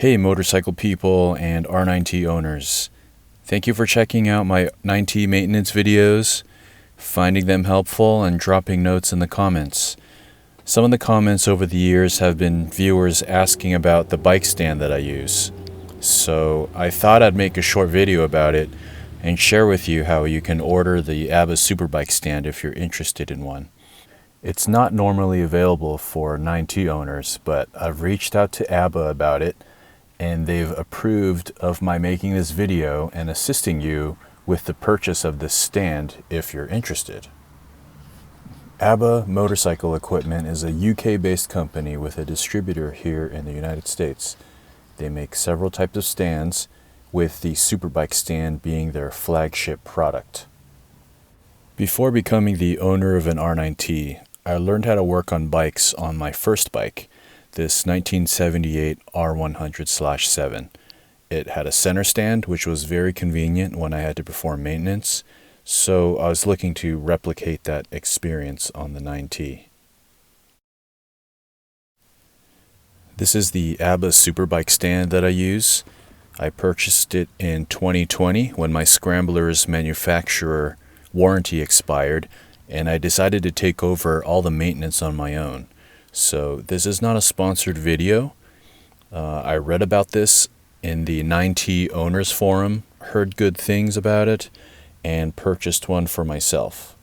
Hey motorcycle people and R9T owners. Thank you for checking out my nineT maintenance videos, finding them helpful, and dropping notes in the comments. Some of the comments over the years have been viewers asking about the bike stand that I use. So I thought I'd make a short video about it and share with you how you can order the Abba Superbike Stand if you're interested in one. It's not normally available for nineT owners, but I've reached out to Abba about it, and they've approved of my making this video and assisting you with the purchase of this stand if you're interested. Abba Motorcycle Equipment is a UK-based company with a distributor here in the United States. They make several types of stands, with the Superbike Stand being their flagship product. Before becoming the owner of an R9T, I learned how to work on bikes on my first bike, this 1978 R100/7. It had a center stand, which was very convenient when I had to perform maintenance, so I was looking to replicate that experience on the nineT. This is the Abba Superbike Stand that I use. I purchased it in 2020 when my Scrambler's manufacturer warranty expired, and I decided to take over all the maintenance on my own. So this is not a sponsored video. I read about this in the nineT owners forum, heard good things about it, and purchased one for myself.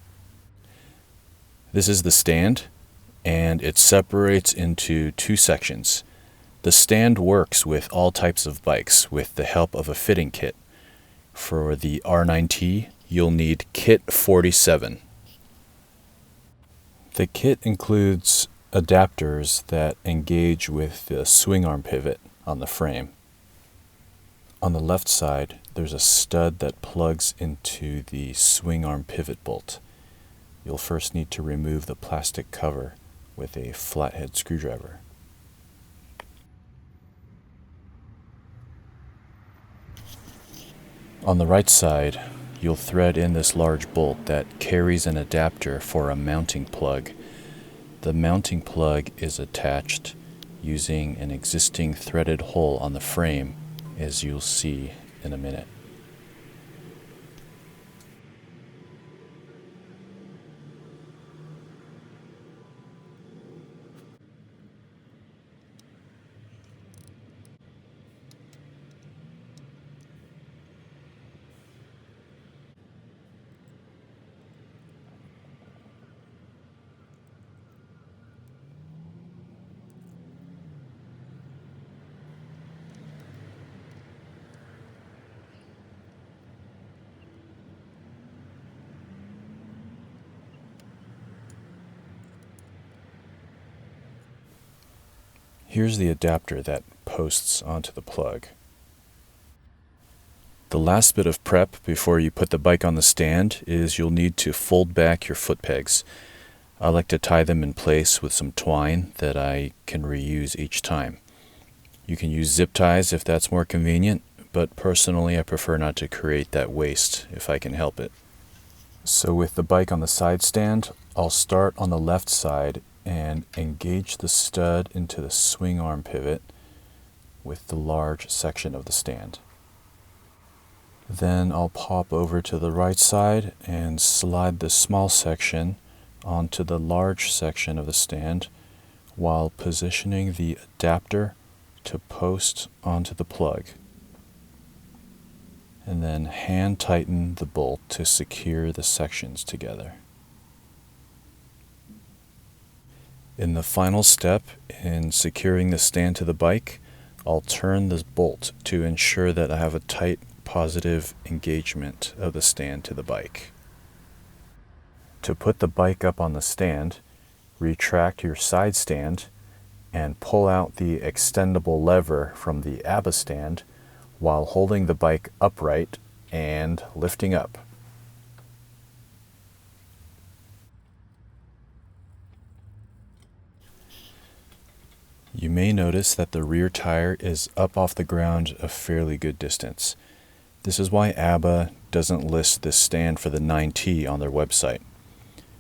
This is the stand, and it separates into two sections. The stand works with all types of bikes with the help of a fitting kit. For the R9T, you'll need kit 47. The kit includes adapters that engage with the swing arm pivot on the frame. On the left side, there's a stud that plugs into the swing arm pivot bolt. You'll first need to remove the plastic cover with a flathead screwdriver. On the right side, you'll thread in this large bolt that carries an adapter for a mounting plug. The mounting plug is attached using an existing threaded hole on the frame, as you'll see in a minute. Here's the adapter that posts onto the plug. The last bit of prep before you put the bike on the stand is you'll need to fold back your foot pegs. I like to tie them in place with some twine that I can reuse each time. You can use zip ties if that's more convenient, but personally I prefer not to create that waste if I can help it. So with the bike on the side stand, I'll start on the left side and engage the stud into the swing arm pivot with the large section of the stand. Then I'll pop over to the right side and slide the small section onto the large section of the stand while positioning the adapter to post onto the plug. And then hand tighten the bolt to secure the sections together. In the final step in securing the stand to the bike, I'll turn the bolt to ensure that I have a tight, positive engagement of the stand to the bike. To put the bike up on the stand, retract your side stand and pull out the extendable lever from the Abba stand while holding the bike upright and lifting up. You may notice that the rear tire is up off the ground a fairly good distance. This is why Abba doesn't list this stand for the nineT on their website.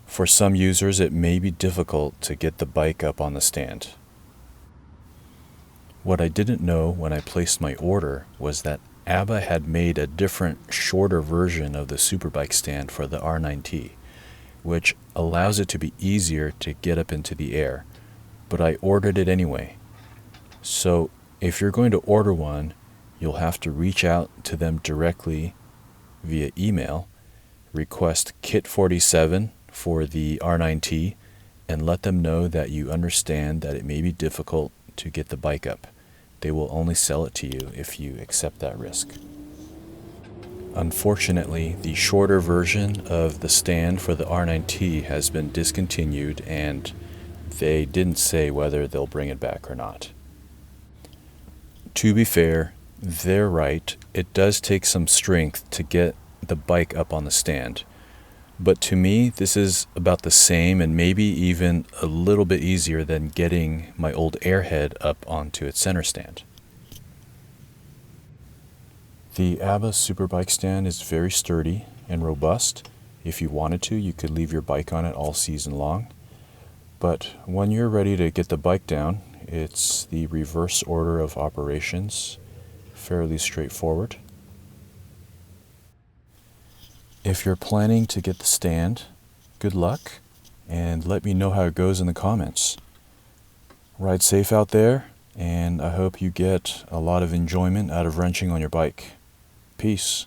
For some users, it may be difficult to get the bike up on the stand. What I didn't know when I placed my order was that Abba had made a different, shorter version of the Superbike stand for the R9T, which allows it to be easier to get up into the air, but I ordered it anyway. So if you're going to order one, you'll have to reach out to them directly via email, request Kit 47 for the R9T, and let them know that you understand that it may be difficult to get the bike up. They will only sell it to you if you accept that risk. Unfortunately, the shorter version of the stand for the R9T has been discontinued, and they didn't say whether they'll bring it back or not. To be fair, they're right. It does take some strength to get the bike up on the stand. But to me, this is about the same and maybe even a little bit easier than getting my old airhead up onto its center stand. The Abba Superbike Stand is very sturdy and robust. If you wanted to, you could leave your bike on it all season long. But when you're ready to get the bike down, it's the reverse order of operations, fairly straightforward. If you're planning to get the stand, good luck, and let me know how it goes in the comments. Ride safe out there, and I hope you get a lot of enjoyment out of wrenching on your bike. Peace.